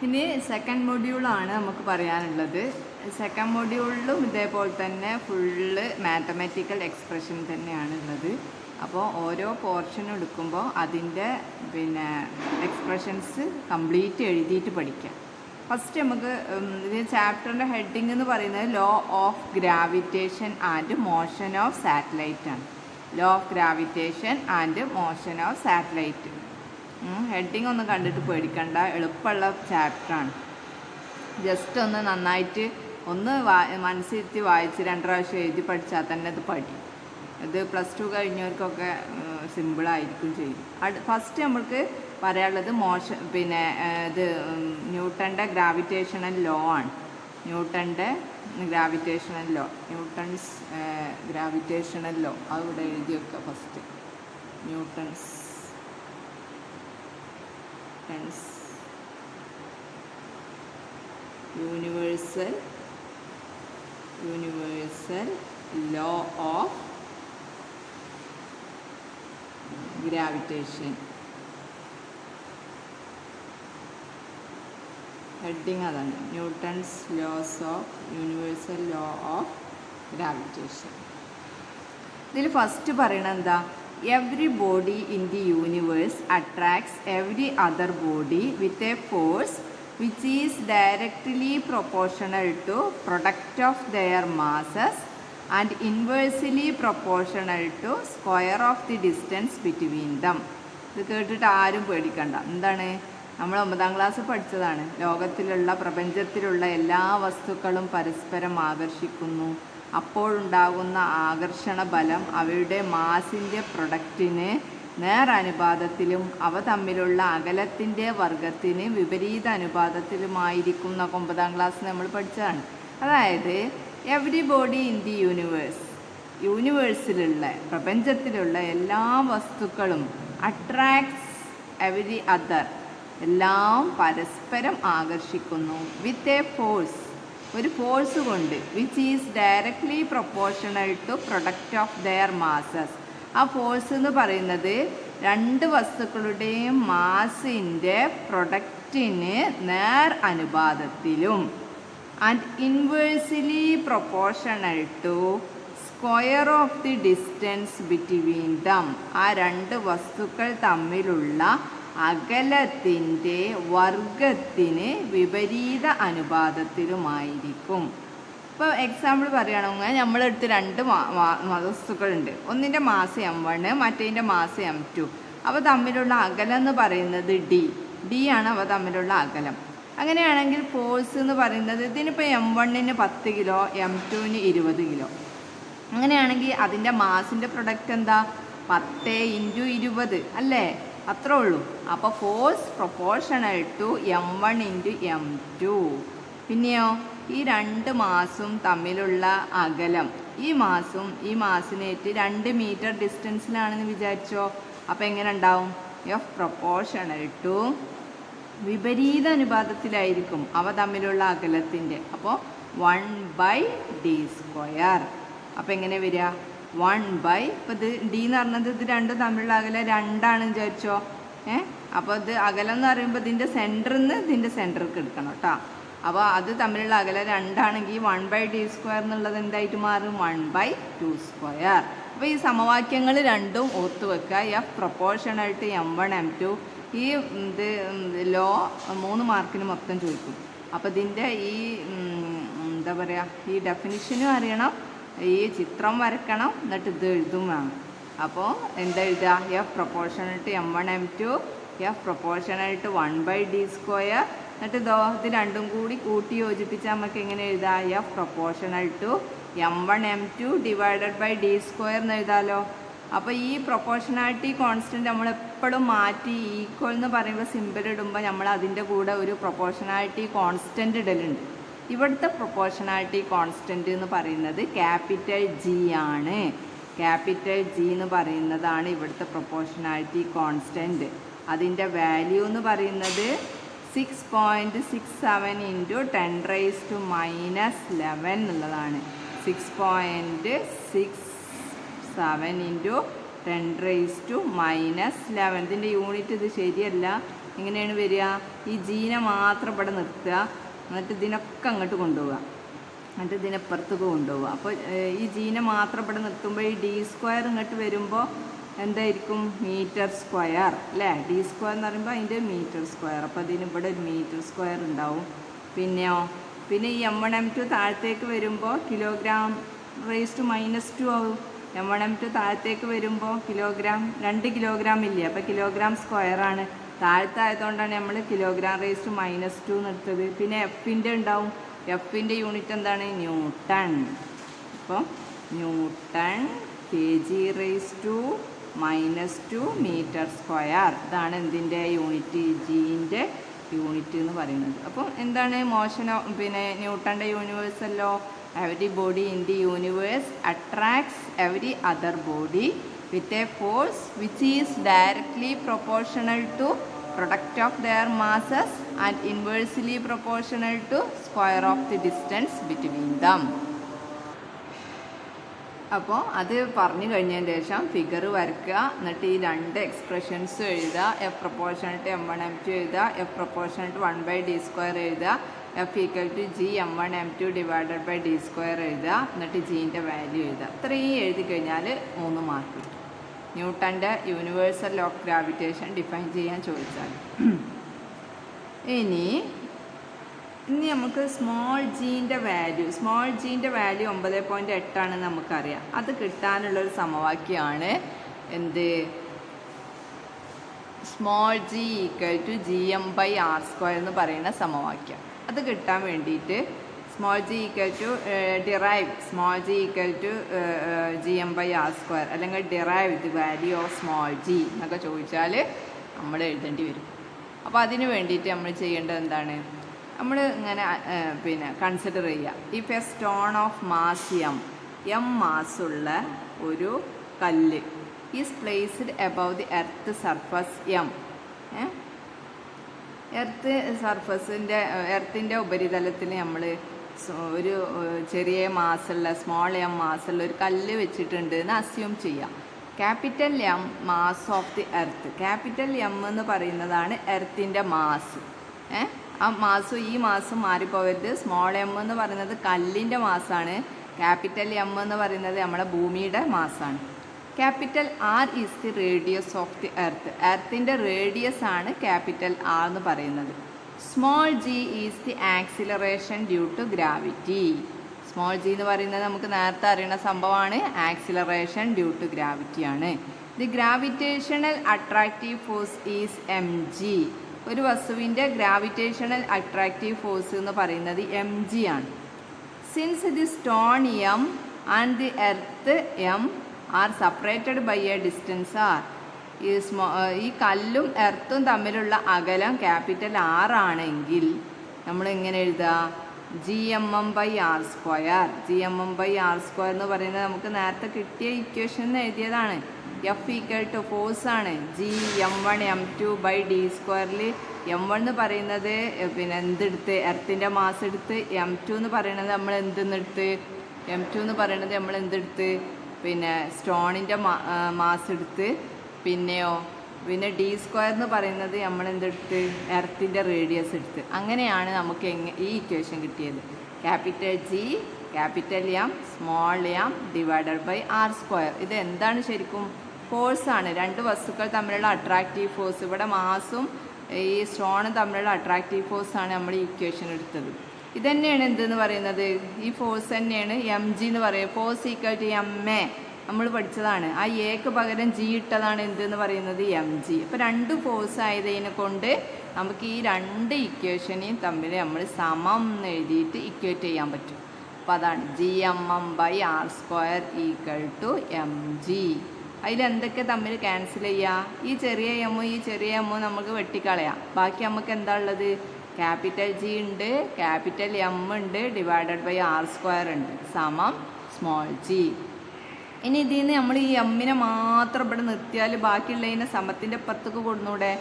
ഇനി സെക്കൻഡ് മൊഡ്യൂളാണ് നമുക്ക് പറയാനുള്ളത്. സെക്കൻഡ് മൊഡ്യൂളിലും ഇതേപോലെ തന്നെ ഫുള്ള് മാത്തമാറ്റിക്കൽ എക്സ്പ്രഷൻ തന്നെയാണുള്ളത്. അപ്പോൾ ഓരോ പോർഷനും എടുക്കുമ്പോൾ അതിൻ്റെ എക്സ്പ്രഷൻസ് കംപ്ലീറ്റ് എഴുതിയിട്ട് പഠിക്കാം. ഫസ്റ്റ് നമുക്ക് ഇത് ചാപ്റ്ററിൻ്റെ ഹെഡിങ് എന്ന് പറയുന്നത് law of gravitation and motion of satellite ആണ്. Law of gravitation and motion of satellite. Heading ഒന്നും കണ്ടിട്ട് പേടിക്കണ്ട, എളുപ്പമുള്ള ചാപ്റ്ററാണ്. ജസ്റ്റ് ഒന്ന് നന്നായിട്ട് ഒന്ന് മനസ്സിരുത്തി വായിച്ച് 2 പ്രാവശ്യം എഴുതി പഠിച്ചാൽ തന്നെ ഇത് പഠിക്കും. ഇത് +2 കഴിഞ്ഞവർക്കൊക്കെ സിമ്പിളായിരിക്കും ചെയ്യും. ഫസ്റ്റ് നമ്മൾക്ക് പറയാനുള്ളത് ഇത് ന്യൂട്ടൻ്റെ ഗ്രാവിറ്റേഷണൽ ലോ ആണ്. ന്യൂട്ടൻ്റെ gravitational law, Newton's gravitational law അതിവിടെ എഴുതി വെക്കുക. First Newton's universal law of gravitation. Heading അതാണ്, Newton's universal law of gravitation. ഇതിൽ ഫസ്റ്റ് പറയണത് എന്താ? Every body in the universe attracts every other body with a force which is directly proportional to product of their masses and inversely proportional to square of the distance between them. ഇത് കേട്ടിട്ട് ആരും പേടിക്കണ്ട. എന്താണ്? നമ്മൾ 9ാം class പഠിച്ചതാണ്. ലോകത്തിലുള്ള പ്രപഞ്ചത്തിലുള്ള എല്ലാ വസ്തുക്കളും പരസ്പരം ആകർഷിക്കുന്നു. അപ്പോഴുണ്ടാകുന്ന ആകർഷണ ബലം അവയുടെ മാസിൻ്റെ പ്രൊഡക്റ്റിന് നേരനുപാതത്തിലും അവ തമ്മിലുള്ള അകലത്തിൻ്റെ വർഗത്തിന് വിപരീത അനുപാതത്തിലുമായിരിക്കും എന്നൊക്കെ 9ാം ക്ലാസ് നമ്മൾ പഠിച്ചതാണ്. അതായത് എവരി ബോഡി ഇൻ ദി യൂണിവേഴ്സിലുള്ള പ്രപഞ്ചത്തിലുള്ള എല്ലാ വസ്തുക്കളും അട്രാക്ട്സ് എവരി അതർ, എല്ലാം പരസ്പരം ആകർഷിക്കുന്നു. വിത്ത് എ ഫോഴ്സ്, ഒരു ഫോഴ്സ് കൊണ്ട്, which is directly proportional to product of their masses. ആ ഫോഴ്സ് എന്ന് പറയുന്നത് 2 വസ്തുക്കളുടെയും മാസിൻ്റെ പ്രൊഡക്റ്റിന് അനുപാതത്തിലും and inversely proportional to square of the distance between them. ആ 2 വസ്തുക്കൾ തമ്മിലുള്ള അകലത്തിൻ്റെ വർഗത്തിന് വിപരീത അനുപാതത്തിലുമായിരിക്കും. ഇപ്പോൾ എക്സാമ്പിൾ പറയുകയാണെങ്കിൽ നമ്മളെടുത്ത് 2 വസ്തുക്കളുണ്ട്. ഒന്നിൻ്റെ മാസ് m1, മറ്റേതിൻ്റെ മാസ് m2. അവ തമ്മിലുള്ള അകലം എന്ന് പറയുന്നത് d ആണ് അവ തമ്മിലുള്ള അകലം. അങ്ങനെയാണെങ്കിൽ ഫോഴ്സ് എന്ന് പറയുന്നത് ഇതിനിപ്പോൾ m1ന് 10 കിലോ, m2ന് 20 കിലോ. അങ്ങനെയാണെങ്കിൽ അതിൻ്റെ മാസിൻ്റെ പ്രൊഡക്റ്റ് എന്താ? 10 × 20 അല്ലേ? അത്രേ ഉള്ളൂ. അപ്പോൾ force proportional to m1 × m2. പിന്നെയോ ഈ 2 മാസും തമ്മിലുള്ള അകലം, ഈ മാസും ഈ മാസിനേറ്റ് 2 മീറ്റർ ഡിസ്റ്റൻസിലാണെന്ന് വിചാരിച്ചോ. അപ്പോൾ എങ്ങനെ ഉണ്ടാവും? F പ്രൊപ്പോർഷണൽ ടു വിപരീത അനുപാതത്തിലായിരിക്കും അവ തമ്മിലുള്ള അകലത്തിൻ്റെ. അപ്പോൾ 1/d². അപ്പോൾ എങ്ങനെ വരിക? 1/ ഇപ്പോൾ ഇത് d എന്ന് പറഞ്ഞത് ഇത് 2 തമ്മിലുള്ള അകലം 2 ആണെന്ന് വിചാരിച്ചോ. അപ്പോൾ ഇത് അകലം എന്ന് പറയുമ്പോൾ ഇതിൻ്റെ സെൻറ്ററിൽ നിന്ന് ഇതിൻ്റെ സെൻറ്റർക്ക് എടുക്കണം കേട്ടോ. അപ്പോൾ അത് തമ്മിലുള്ള അകലം 2 ആണെങ്കിൽ 1/d² എന്നുള്ളത് എന്തായിട്ട് മാറും? 1/2². അപ്പോൾ ഈ സമവാക്യങ്ങൾ രണ്ടും ഓർത്ത് വെക്കുക. F proportional to m1 m2. ഈ ലോ 3 മാർക്കിന് മൊത്തം ചോദിക്കും. അപ്പോൾ ഇതിൻ്റെ ഈ എന്താ പറയുക, ഈ ഡെഫിനിഷനും അറിയണം, ഈ ചിത്രം വരക്കണം, എന്നിട്ട് ഇത് എഴുതും വേണം. അപ്പോൾ എന്താ എഴുതുക? F proportional to m1 m2, F proportional to 1/d². എന്നിട്ട് ഇത് രണ്ടും കൂടി കൂട്ടി യോജിപ്പിച്ചാൽ നമുക്ക് എങ്ങനെ എഴുതാം? F proportional to m1 m2 /d² എന്ന് എഴുതാമല്ലോ. അപ്പോൾ ഈ പ്രൊപ്പോർഷണാലിറ്റി കോൺസ്റ്റൻറ്റ് നമ്മളെപ്പോഴും മാറ്റി ഈക്വൽ എന്ന് പറയുമ്പോൾ സിമ്പിൾ ഇടുമ്പോൾ നമ്മൾ അതിൻ്റെ കൂടെ ഒരു പ്രൊപ്പോർഷണാലിറ്റി കോൺസ്റ്റൻറ്റ് ഇടലുണ്ട്. ഇവിടുത്തെ പ്രൊപ്പോർഷണാലിറ്റി കോൺസ്റ്റൻറ്റ് എന്ന് പറയുന്നത് ക്യാപിറ്റൽ G ആണ്. ക്യാപിറ്റൽ G എന്ന് പറയുന്നതാണ് ഇവിടുത്തെ പ്രൊപ്പോർഷണാലിറ്റി കോൺസ്റ്റൻറ്റ്. അതിൻ്റെ വാല്യൂ എന്ന് പറയുന്നത് 6.67 × 10⁻⁻11 എന്നുള്ളതാണ്. 6.67 × 10⁻⁻11. ഇതിൻ്റെ യൂണിറ്റ് ഇത് ശരിയല്ല, എങ്ങനെയാണ് വരിക? ഈ ജീനെ മാത്രം ഇവിടെ നിർത്തുക, എന്നിട്ട് ഇതിനൊക്കെ അങ്ങോട്ട് കൊണ്ടുപോവുക, എന്നിട്ട് ഇതിനപ്പുറത്തേക്ക് കൊണ്ടുപോവുക. അപ്പോൾ ഈ ജീനെ മാത്രം ഇവിടെ നിർത്തുമ്പോൾ ഈ ഡി സ്ക്വയർ ഇങ്ങോട്ട് വരുമ്പോൾ എന്തായിരിക്കും? മീറ്റർ സ്ക്വയർ അല്ലേ? ഡി സ്ക്വയർ എന്ന് പറയുമ്പോൾ അതിൻ്റെ മീറ്റർ സ്ക്വയർ. അപ്പോൾ അതിന് ഇവിടെ ഒരു മീറ്റർ സ്ക്വയർ ഉണ്ടാവും. പിന്നെ ഈ M1 M2 താഴത്തേക്ക് വരുമ്പോൾ കിലോഗ്രാം റേസ് ടു -2 ആവും. M1 M2 താഴത്തേക്ക് വരുമ്പോൾ കിലോഗ്രാം 2 കിലോഗ്രാം ഇല്ലേ? അപ്പോൾ കിലോഗ്രാം സ്ക്വയറാണ്. താഴത്തായതുകൊണ്ടാണ് നമ്മൾ കിലോഗ്രാം റേസ് ടു -2 എടുത്തത്. പിന്നെ എഫിൻ്റെ ഉണ്ടാവും. എഫിൻ്റെ യൂണിറ്റ് എന്താണ്? ന്യൂട്ടൺ. അപ്പോൾ newton kg raise to -2 metre square. ഇതാണ് എന്തിൻ്റെ യൂണിറ്റ്? ജീൻ്റെ യൂണിറ്റ് എന്ന് പറയുന്നത്. അപ്പോൾ എന്താണ് മോഷനോ ന്യൂട്ടൻ്റെ universal law? Every body in the universe attracts every other body with a force which is directly proportional to product of their masses and inversely proportional to square of the distance between them. അപ്പോൾ അത് പറഞ്ഞു കഴിഞ്ഞതിന് ശേഷം figure വരയ്ക്കുക. എന്നിട്ട് ഈ 2 expressions എഴുതുക. F proportional to M1 M2 എഴുതുക, F പ്രൊപ്പോർഷണൽ ടു 1/d² എഴുതുക, F = G M1 M2 / d² എഴുതുക. എന്നിട്ട് ജീൻ്റെ വാല്യൂ എഴുതുക. ഇത്രയും എഴുതി കഴിഞ്ഞാൽ 3 മാർക്ക് കിട്ടും. ന്യൂട്ടൻ്റെ universal law of gravitation define ചെയ്യാൻ ചോദിച്ചാൽ. ഇനി നമുക്ക് സ്മോൾ ജീൻ്റെ വാല്യൂ 9.8 ആണെന്ന് നമുക്കറിയാം. അത് കിട്ടാനുള്ളൊരു സമവാക്യമാണ് എന്ത്? സ്മോൾ g = gm/r² എന്ന് പറയുന്ന സമവാക്യം. അത് കിട്ടാൻ വേണ്ടിയിട്ട് small g derive small g gm/r² അല്ലെങ്കിൽ derive the value of small g എന്നൊക്കെ ചോദിച്ചാൽ നമ്മൾ എഴുതേണ്ടി വരും. അപ്പോൾ അതിന് വേണ്ടിയിട്ട് നമ്മൾ ചെയ്യേണ്ടത് എന്താണ്? നമ്മൾ ഇങ്ങനെ കൺസിഡർ ചെയ്യുക. If a stone of mass m മാസുള്ള ഒരു കല്ല് is placed above the earth surface എർത്തിൻ്റെ ഉപരിതലത്തിൽ നമ്മൾ ഒരു ചെറിയ സ്മോൾ m മാസുള്ള ഒരു കല്ല് വെച്ചിട്ടുണ്ട് എന്ന് അസ്യൂം ചെയ്യാം. Capital M mass of the earth. Capital M എന്ന് പറയുന്നതാണ് എർത്തിൻ്റെ മാസ്. ആ ഈ മാസം മാറിപ്പോവരുത്. സ്മോൾ m എന്ന് പറയുന്നത് കല്ലിൻ്റെ മാസാണ്. ക്യാപിറ്റൽ M എന്ന് പറയുന്നത് നമ്മുടെ ഭൂമിയുടെ മാസാണ്. Capital R is the radius of the earth. എർത്തിൻ്റെ റേഡിയസ് ആണ് ക്യാപിറ്റൽ R എന്ന് പറയുന്നത്. Small g is the acceleration due to gravity. Small g എന്ന് പറയുന്നത് നമുക്ക് നേരത്തെ അറിയുന്ന സംഭവമാണ്. ആക്സിലറേഷൻ ഡ്യൂ ടു ഗ്രാവിറ്റി ആണ്. The gravitational attractive force is mg. ഒരു വസ്തുവിൻ്റെ ഗ്രാവിറ്റേഷണൽ അട്രാക്റ്റീവ് ഫോഴ്സ് എന്ന് പറയുന്നത് mg ആണ്. Since the stone m and the earth m are separated by a distance r. ഈ കല്ലും എർത്തും തമ്മിലുള്ള അകലം ക്യാപിറ്റൽ R ആണെങ്കിൽ നമ്മൾ എങ്ങനെ എഴുതുക? gmm/r². gmm/r² എന്ന് പറയുന്നത് നമുക്ക് നേരത്തെ കിട്ടിയ ഇക്വേഷൻ എഴുതിയതാണ്. F = ഫോഴ്സ് ആണ്. G m1m2/d². m1 എന്ന് പറയുന്നത് എന്തെടുത്ത്? എർത്തിൻ്റെ മാസ് എടുത്ത്. m2 എന്ന് പറയുന്നത് നമ്മൾ എന്തെടുത്ത്? സ്റ്റോണിൻ്റെ മാസ് എടുത്ത്. പിന്നെ d² എന്ന് പറയുന്നത് നമ്മൾ എന്തെടുത്ത്? എർത്തിൻ്റെ റേഡിയസ് എടുത്ത്. അങ്ങനെയാണ് നമുക്ക് ഈ ഇക്വേഷൻ കിട്ടിയത്. Capital G capital M small m /r². ഇത് എന്താണ് ശരിക്കും? ഫോഴ്സാണ്. 2 വസ്തുക്കൾ തമ്മിലുള്ള അട്രാക്റ്റീവ് ഫോഴ്സ്. ഇവിടെ മാസും ഈ സ്റ്റോണും തമ്മിലുള്ള അട്രാക്റ്റീവ് ഫോഴ്സാണ് നമ്മൾ ഈ ഇക്വേഷൻ എടുത്തത്. ഇതന്നെയാണ് എന്തെന്ന് പറയുന്നത്? ഈ ഫോഴ്സ് തന്നെയാണ് mg എന്ന് പറയുന്നത്. ഫോഴ്സ് = ma നമ്മൾ പഠിച്ചതാണ്. ആ എക്ക് പകരം g ഇട്ടതാണ് എന്തെന്ന് പറയുന്നത്? mg. അപ്പോൾ 2 ഫോഴ്സ് ആയതിനെ കൊണ്ട് നമുക്ക് ഈ 2 ഇക്വേഷനെയും തമ്മിൽ നമ്മൾ സമം എന്ന് എഴുതിയിട്ട് ഇക്വേറ്റ് ചെയ്യാൻ പറ്റും. അപ്പോൾ അതാണ് gmm/r² = mg. അതിലെന്തൊക്കെ തമ്മിൽ ക്യാൻസൽ ചെയ്യുക? ഈ ചെറിയ m നമുക്ക് വെട്ടിക്കളയാം. ബാക്കി നമുക്ക് എന്താ ഉള്ളത്? ക്യാപിറ്റൽ G ഉണ്ട്, ക്യാപിറ്റൽ M ഉണ്ട്, /r² ഉണ്ട്, സമം സ്മോൾ g. ഇനി ഇതിൽ നിന്ന് നമ്മൾ ഈ എമ്മിനെ മാത്രം ഇവിടെ നിർത്തിയാൽ ബാക്കിയുള്ളതിനെ സമത്തിൻ്റെ അപ്പുറത്തേക്ക് കൊടുന്നൂടെ?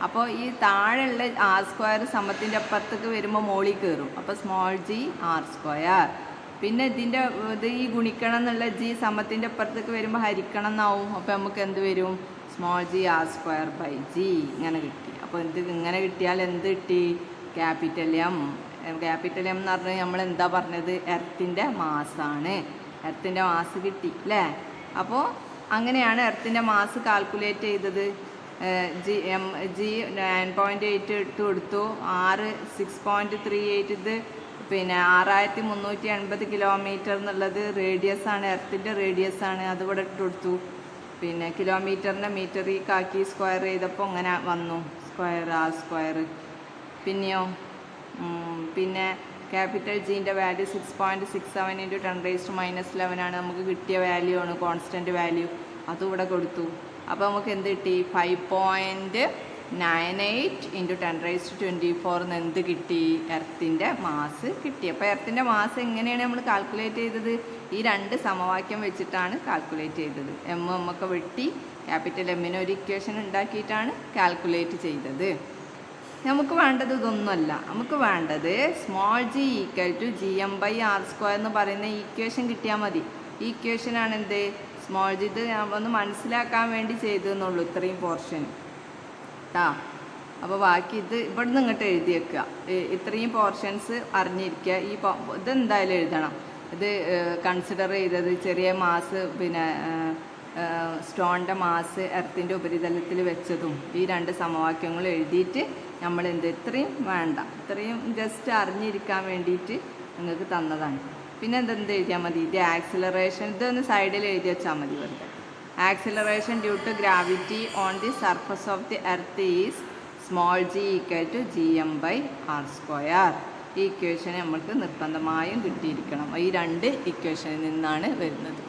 അപ്പോൾ ഈ താഴെയുള്ള r² സമത്തിൻ്റെ അപ്പുറത്തേക്ക് വരുമ്പോൾ മോളിൽ കയറും. അപ്പോൾ സ്മോൾ g r². പിന്നെ ഈ ഗുണിക്കണം എന്നുള്ള g സമത്തിൻ്റെ അപ്പുറത്തേക്ക് വരുമ്പോൾ ഹരിക്കണം എന്നാവും. അപ്പോൾ നമുക്ക് എന്ത് വരും? സ്മോൾ g r²/g ഇങ്ങനെ കിട്ടി. അപ്പോൾ ഇങ്ങനെ കിട്ടിയാൽ എന്ത് കിട്ടി? Capital M. ക്യാപിറ്റൽ എം എന്ന് പറഞ്ഞാൽ നമ്മൾ എന്താ പറഞ്ഞത്? എർത്തിൻ്റെ മാസ്സാണ്. എർത്തിൻ്റെ മാസ് കിട്ടി അല്ലേ? അപ്പോൾ അങ്ങനെയാണ് എർത്തിൻ്റെ മാസ് കാൽക്കുലേറ്റ് ചെയ്തത്. ജി 9.8 ഇട്ട് കൊടുത്തു, R 6.38. ഇത് പിന്നെ 6380 കിലോമീറ്റർ എന്നുള്ളത് റേഡിയസ് ആണ്, എർത്തിൻ്റെ റേഡിയസ് ആണ്. അതിവിടെ ഇട്ട് കൊടുത്തു. പിന്നെ കിലോമീറ്ററിൻ്റെ മീറ്ററിക്കാക്കി സ്ക്വയർ ചെയ്തപ്പോൾ അങ്ങനെ വന്നു, സ്ക്വയർ ആ സ്ക്വയർ. പിന്നെയോ പിന്നെ ക്യാപിറ്റൽ ജീൻ്റെ വാല്യൂ 6.67 × 10⁻11 ആണ്. നമുക്ക് കിട്ടിയ വാല്യൂ ആണ്, കോൺസ്റ്റൻറ്റ് വാല്യൂ. അതും ഇവിടെ കൊടുത്തു. അപ്പോൾ നമുക്ക് എന്ത് കിട്ടി? 5.98 × 10⁻24 എന്ന് എന്ത് കിട്ടി? എർത്തിൻ്റെ മാസ് കിട്ടി. അപ്പോൾ എർത്തിൻ്റെ മാസ് എങ്ങനെയാണ് നമ്മൾ കാൽക്കുലേറ്റ് ചെയ്തത്? ഈ 2 സമവാക്യം വെച്ചിട്ടാണ് കാൽക്കുലേറ്റ് ചെയ്തത്. എം ഒക്കെ വെട്ടി ക്യാപിറ്റൽ എമ്മിന് ഒരു ഇക്വേഷൻ ഉണ്ടാക്കിയിട്ടാണ് കാൽക്കുലേറ്റ് ചെയ്തത്. നമുക്ക് വേണ്ടത് ഇതൊന്നുമല്ല. നമുക്ക് വേണ്ടത് സ്മോൾ g = gm/r² എന്ന് പറയുന്ന ഇക്വേഷൻ കിട്ടിയാൽ മതി. ഈ ഇക്വേഷനാണ് എന്ത്? Small g. ഇത് ഒന്ന് മനസ്സിലാക്കാൻ വേണ്ടി ചെയ്തെന്നുള്ളൂ ഇത്രയും പോർഷൻ കേട്ടോ. അപ്പോൾ ബാക്കി ഇത് ഇവിടെ നിന്ന് ഇങ്ങോട്ട് എഴുതി വെക്കുക. ഇത്രയും പോർഷൻസ് അറിഞ്ഞിരിക്കുക. ഇതെന്തായാലും എഴുതണം. ഇത് കൺസിഡർ ചെയ്തത് ചെറിയ മാസ്, പിന്നെ സ്റ്റോണിൻ്റെ മാസ് എർത്തിൻ്റെ ഉപരിതലത്തിൽ വെച്ചതും ഈ 2 സമവാക്യങ്ങൾ എഴുതിയിട്ട് നമ്മൾ ഇത്രയും വേണ്ട, ഇത്രയും ജസ്റ്റ് അറിഞ്ഞിരിക്കാൻ വേണ്ടിയിട്ട് നിങ്ങൾക്ക് തന്നതാണ്. പിന്നെ എന്തെന്ത് എഴുതിയാൽ മതി? ഇത് ആക്സിലറേഷൻ. ഇതൊന്ന് സൈഡിൽ എഴുതി വെച്ചാൽ മതി വെറുതെ. Acceleration due to gravity on the surface of the earth is small g = gm/r². ഈ ഇക്വേഷൻ നമ്മൾക്ക് നിർബന്ധമായും കിട്ടിയിരിക്കണം. ഈ 2 ഇക്വേഷനിൽ നിന്നാണ് വരുന്നത്.